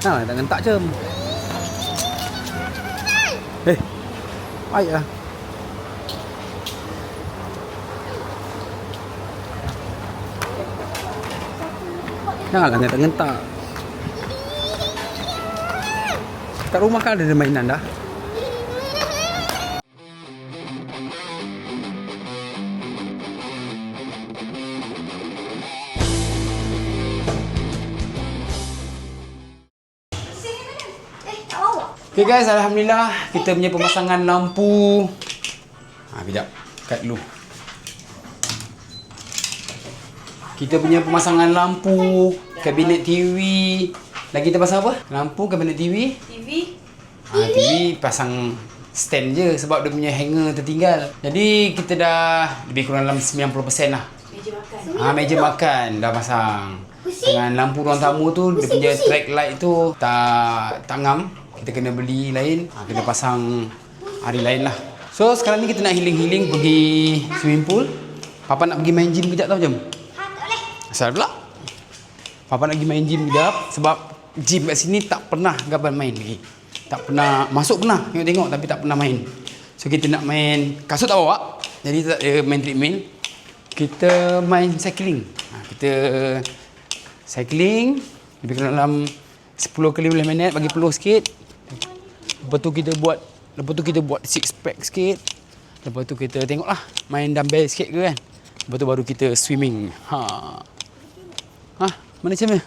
Ha, tak gentak je. Baik lah. Janganlah gentak-gentak. Kat rumah kan ada mainan dah. Okay guys, alhamdulillah kita punya pemasangan lampu. Kejap, cut dulu. Kita punya pemasangan lampu, kabinet TV. Lagi kita pasang apa? Lampu, kabinet TV. TV pasang stand je sebab dia punya hanger tertinggal. Jadi kita dah lebih kurang dalam 90% lah. Meja makan. Meja makan dah pasang. Dengan lampu ruang tamu tu, dia punya track light tu tak ngam. Kita kena beli lain, kena pasang hari lain lah. So sekarang ni kita nak healing-healing pergi swimming pool. Papa nak pergi main gym kejap tau, jom. Asal pula? Papa nak pergi main gym kejap sebab gym kat sini tak pernah Gaban main lagi. Tak pernah, masuk pernah tengok-tengok tapi tak pernah main. So kita nak main, kasut tak bawa. Jadi tak main treadmill. Kita main cycling. Kita cycling lebih kurang dalam 10 ke 15 minit, bagi peluh sikit. Lepas tu kita buat six pack sikit. Lepas tu kita tengoklah main dumbbell sikit ke kan. Lepas tu baru kita swimming. Mana macam mana?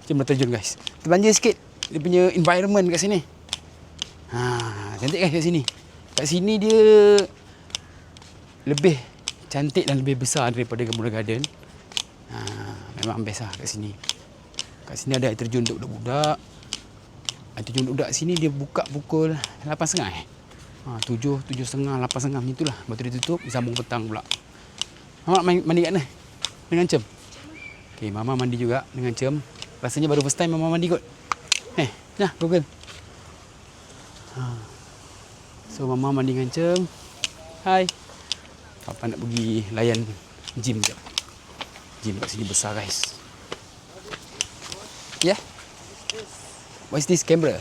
Jom terjun guys. Kita belanja sikit dia punya environment kat sini. Cantik guys kat sini. Kat sini dia lebih cantik dan lebih besar daripada Gamuda Garden. Memang best lah kat sini. Kat sini ada air terjun untuk budak-budak. Air terjun untuk budak sini dia buka pukul 8.30 7, 7.30, 8.30 macam itulah. Lepas tu dia tutup, disambung petang pula. Mama mandi kat mana? Dengan Cem? Okay, Mama mandi juga dengan Cem. Rasanya baru first time Mama mandi kot. Nah, Google. So, Mama mandi dengan Cem. Hai. Papa nak pergi layan gym sekejap. Gym kat sini besar guys. Yeah? What is this camera?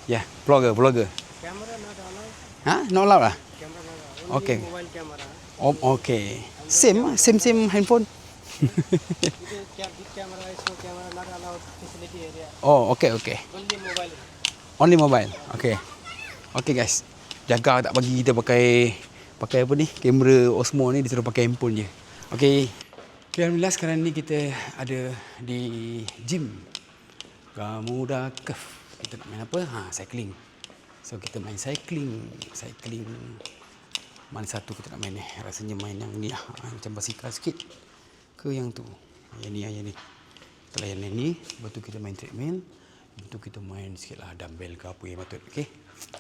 Yeah, vlogger. Camera not allowed. Not allowed lah? Camera not allowed. Only Okay. mobile camera. Okay. Same handphone. Big camera, small camera not allowed facility area. Oh, okay. Only mobile. Only mobile. Okay. Okay guys. Jaga tak bagi kita pakai apa ni? Kamera Osmo ni, disuruh pakai handphone je. Okay. Alhamdulillah sekarang ni kita ada di gym Gamuda Curve. Kita nak main apa? Cycling. So kita main cycling. Mana satu kita nak main ni? Rasanya main yang ni lah. Macam basikal sikit. Ke yang tu? Yang ni. Kita layan yang ni. Lepas tu kita main treadmill. Lepas tu kita main sikit lah dumbbell ke apa yang patut. Okay?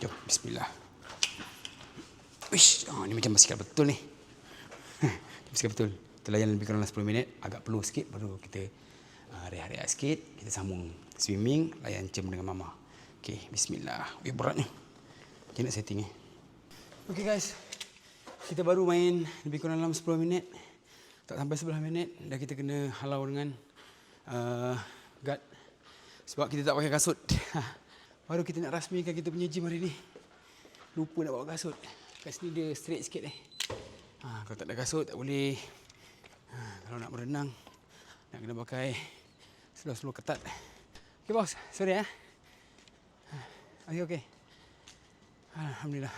Jom. Bismillah. Wish. Ni macam basikal betul ni. Basikal betul. Kita layan lebih kurang 10 minit. Agak peluh sikit. Baru kita rehat-rehat sikit. Kita sambung swimming. Layan Cem dengan Mama. Okay. Bismillah. Berat ni. Macam nak setting ni. Okay guys. Kita baru main lebih kurang dalam 10 minit. Tak sampai 11 minit. Dah kita kena halau dengan guard. Sebab kita tak pakai kasut. Baru kita nak rasmikan kita punya gym hari ni. Lupa nak bawa kasut. Kat sini dia straight sikit kalau tak ada kasut tak boleh. Kalau nak berenang nak kena pakai seluar-seluar ketat. Okay bos, sorry Okay. Alhamdulillah.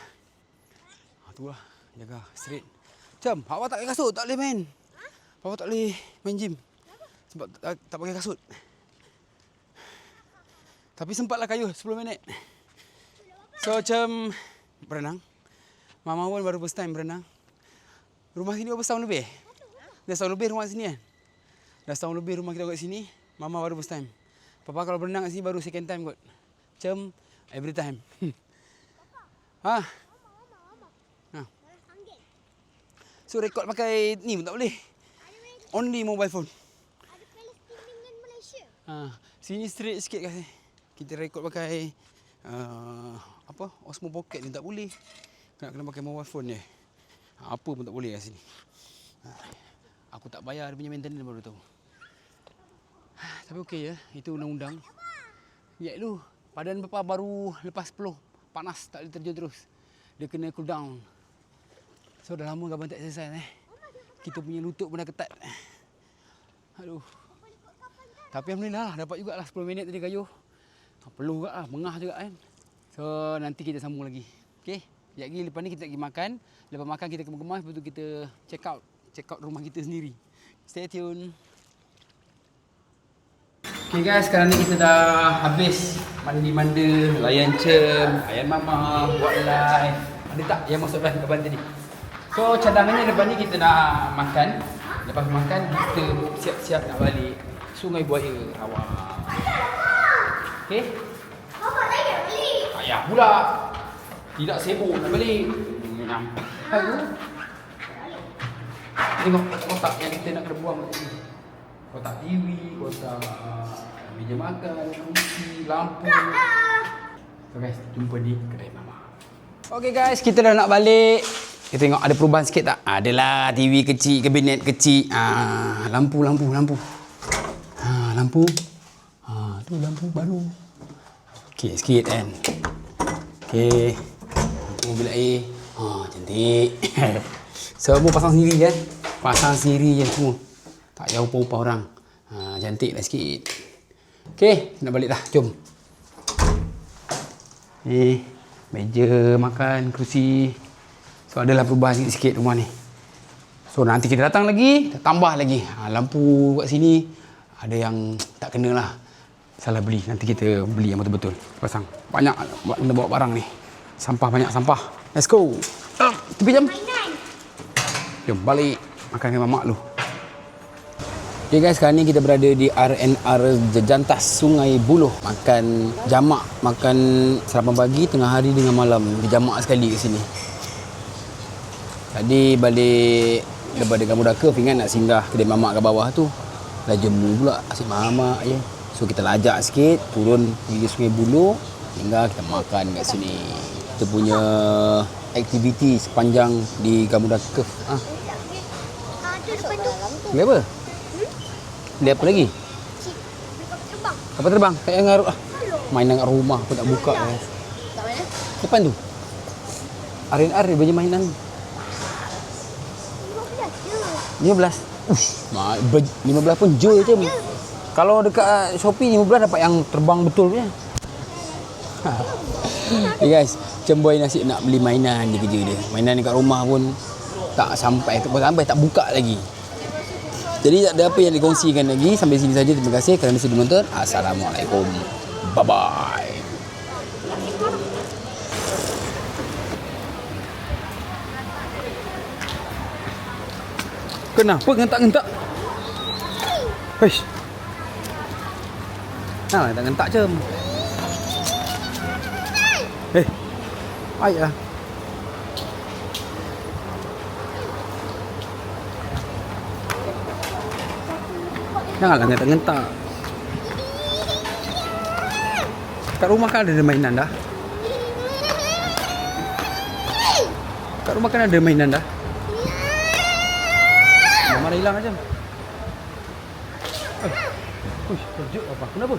Tu lah, jaga straight. Macam awak tak pakai kasut tak boleh main. Awak tak boleh main gym. Sebab tak pakai kasut. Tapi sempatlah kayu 10 minit. So macam berenang. Mama pun baru first time berenang. Rumah sini berapa tahun lebih? Dah setahun lebih rumah sini kan? Dah setahun lebih rumah kita kat sini. Mama baru first time. Papa kalau berenang kat sini baru second time kot. Macam every time. So rekod pakai ni pun tak boleh. Only mobile phone. Ada Palestin dengan Malaysia. Sini straight sikit kasi. Kita rekod pakai Osmo Pocket ni tak boleh. Kena pakai mobile phone je. Apa pun tak boleh kat sini. Aku tak bayar dia punya maintenance baru tahu. Tapi okey je. Itu undang-undang. Ya lu. Badan papa baru lepas 10. Panas, tak boleh terjun terus. Dia kena cool down. So dah lama Gaban tak exercise Kita punya lutut pun dah ketat. Aduh. Tapi alhamdulillah lah, dapat jugalah 10 minit tadi kayuh. Peluh juga lah, mengah juga kan. So nanti kita sambung lagi. Okey. Sekejap lagi lepas ni kita nak pergi makan. Lepas makan kita kemas-kemas, lepas tu kita check out rumah kita sendiri. Stay tune. Okay guys, sekarang ni kita dah habis mandi-manda, layan cem, ayam mama, buat live. Ada tak yang masuk live Gaban tadi? So cadangannya lepas ni kita nak makan. Lepas makan kita siap-siap nak balik Sungai Buaya Rawang. Okay? Bapak tak nak beli. Ayah pula. Tidak sibuk nak balik. Nampak tu. Tengok kotak yang kita nak kena buang tadi. Kotak TV, kotak meja makan, kursi, lampu. So guys, jumpa di kedai mama. Okay guys, kita dah nak balik. Kita tengok ada perubahan sikit tak? Adalah TV kecil, kabinet kecil. Lampu. Lampu. Tu lampu baru. Okey, sikit kan. Okey. Lampu mobil air. Cantik. Semua pasang sendiri kan? Pasang sendiri je semua. Tak payah upah-upah orang. Cantik lah sikit. Okey, nak balik dah. Jom. Ni meja makan, kerusi. So adalah perubahan sikit-sikit rumah ni. So nanti kita datang lagi, tambah lagi. Lampu kat sini ada yang tak kena lah. Salah beli. Nanti kita beli yang betul-betul. Pasang. Banyak kena bawa barang ni. Sampah banyak sampah. Let's go. Tepi jam. Jom balik. Makan dengan mamak lu. Okay guys, sekarang ni kita berada di R&R Jejantas Sungai Buloh. Makan jamak. Makan sarapan pagi, tengah hari dengan malam. Berjamak sekali kat sini. Tadi balik daripada Gamuda Curve, ingat nak singgah kedai mamak kat bawah tu. Dah jemu pula asyik mamak je. So kita lajak sikit, turun pergi Sungai Buloh, hingga kita makan kat sini. Kita punya aktiviti sepanjang di Gamuda Curve. Tu depan tu. Beli apa? Beli apa lagi? Terbang. Kapal terbang? Tak payah ngaruh. Mainan kat rumah pun tak buka. Kat mana? Depan tu. R&R dia punya mainan. 15. 15 pun je je. Kalau dekat Shopee 15 dapat yang terbang betul punya. Okay guys, Cemboy nasib nak beli mainan di kerja dia. Mainan dekat rumah pun tak sampai tak buka lagi. Jadi tak ada apa yang dikongsikan lagi. Sampai sini saja. Terima kasih kerana sudah menonton. Assalamualaikum. Bye bye. Kenapa ngentak-ngentak? Heish. Tak ngentak je. Baiklah. Janganlah ngentak-ngentak. Kat rumah kan ada mainan dah. Kat rumah kan ada mainan dah. Mama dah hilang macam. Kejut apa? Kenapa?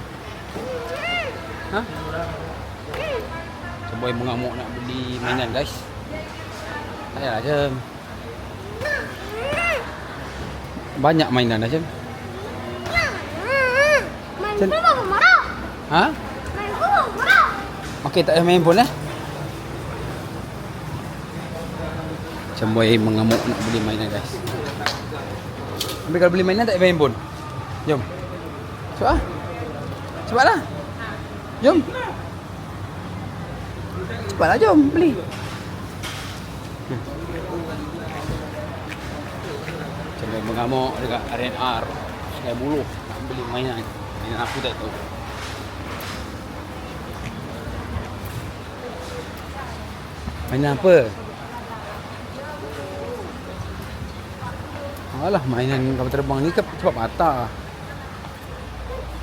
Cemboy mengamuk nak beli mainan guys. Ayolah Cem. Banyak mainan dah Cem. Main pun apa marah? Main pun apa marah? Okey, tak payah main pun Cemboy mengamuk nak beli mainan guys. Tapi kalau beli mainan tak payah main pun. Jom. Cepat. Cepatlah. Jom. Cepatlah jom beli. Cemboy mengamuk dekat R&R Sungai Buloh nak beli mainan. Mainan aku tak tahu. Mainan apa? Alah, mainan kapal terbang ni cepat patah.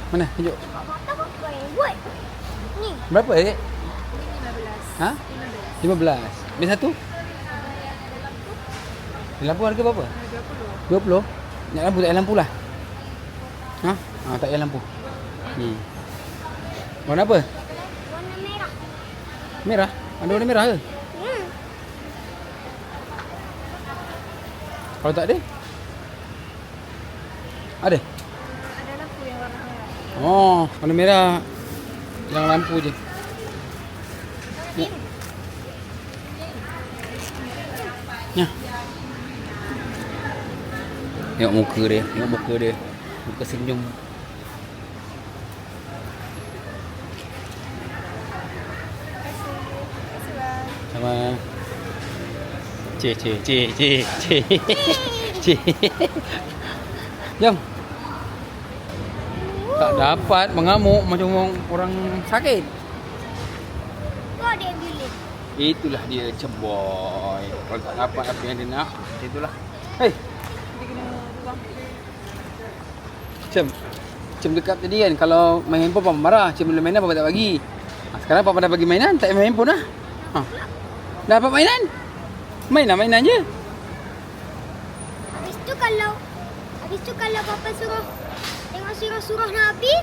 Mana? Tunjuk. Patah apa yang buat? Ni. Berapa adik? 15. Habis satu? Lampu harga berapa? 20. Nak lampu tak payah lampu lah. Tak payah lampu. Warna apa? Warna merah. Merah? Ada warna merah ke? Hmm. Kalau tak ada? Ada? Ada lampu yang warna merah. Oh, warna merah. Hilang lampu je. Ya. Ya. Tengok muka dia. Tengok muka dia. Muka senyum. Sama. Cik. Jom. Tak dapat mengamuk macam orang sakit. Tu ada ambulans. Itulah dia ceboy. Kalau tak dapat apa yang dia nak, itulah. Hei. Cem dekat tadi kan, kalau main handphone Papa marah. Cem boleh mainan Papa tak bagi. Sekarang Papa dah bagi mainan, tak main handphone dah. Dah dapat mainan? Mainan je. Habis tu kalau Papa suruh tengok surah-surah Nabi,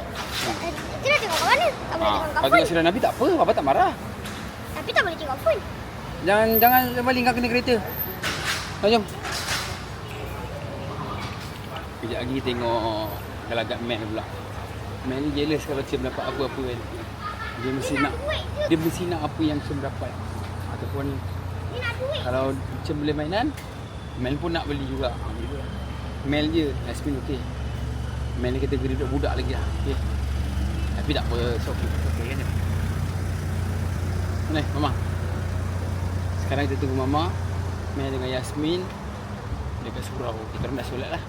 kita nak tengok kat mana? Tak boleh tengok kat Kalau phone. tengok surah Nabi tak apa, Papa tak marah. Tapi tak boleh tengok phone. Jangan baling kau kena kereta. Jom. Kejap lagi tengok gelagat Mel pula. Mel ni jealous kalau Cem dapat apa-apa kan. Dia mesti nak apa yang Cem dapat. Ataupun Dia nak duit. kalau Cem boleh mainan, Mel pun nak beli juga. Mel je, Yasmin okey. Mel ni kategori budak lagi lah. Okey. Tapi tak apa, so okey kan. Mana Mama? Sekarang kita tunggu Mama, Mel dengan Yasmin dekat surau. Kita orang dah solat lah.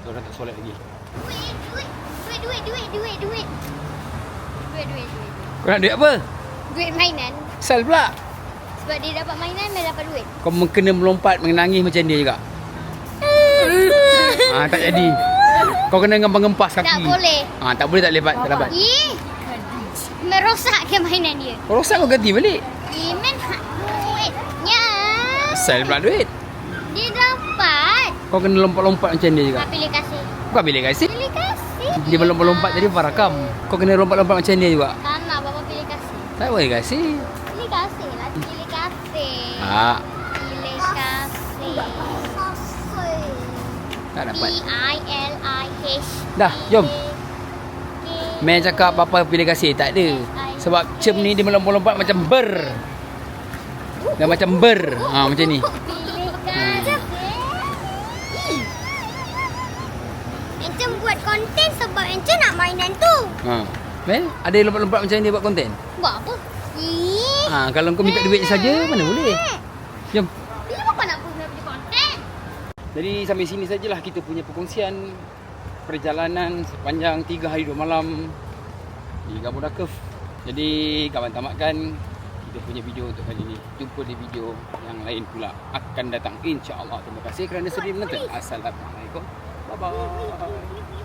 Kita orang tak solat lagi. Duit. Kau nak duit apa? Duit mainan. Sal pula. Sebab dia dapat mainan, dia dapat duit. Kau kena melompat menangis macam dia juga. Tak jadi. Kau kena ngempas kaki. Tak boleh. Tak boleh tak lebat, tak dapat. Ih, merosakkan mainan dia. Kau rosak kau ganti balik. Iman duitnya. Sal pula duit. Dia dapat. Kau kena lompat-lompat macam dia juga. Pilih kasih. Kau pilih kasih. Pilih kasih. Dia berlompat-lompat tadi parakam. Kau kena lompat-lompat macam dia juga. Tak nak Bapa pilih kasih. Tak boleh kasih. Pilih kasih lah. Pilih kasih. Pilih kasih. Tak dapat. PILIH. Dah, jom. Mel cakap Papa pilih kasih. Tak ada. Sebab Cem ni dia melompat-lompat macam ber. Dah macam ber. Macam ni. Pilih kasih. Encik buat konten sebab Encik nak mainan tu. Mel, ada yang lompat-lompat macam dia buat konten? Buat apa? Kalau kau minta duit saja, mana boleh? Jom. Bila Papa nak beli konten? Jadi sampai sini sajalah kita punya perkongsian perjalanan sepanjang 3 hari 2 malam di Gabon Cove. Jadi kawan tamatkan kita punya video untuk kali ini. Jumpa di video yang lain pula akan datang, insya-Allah. Terima kasih kerana sedia menonton. Assalamualaikum. Bye bye.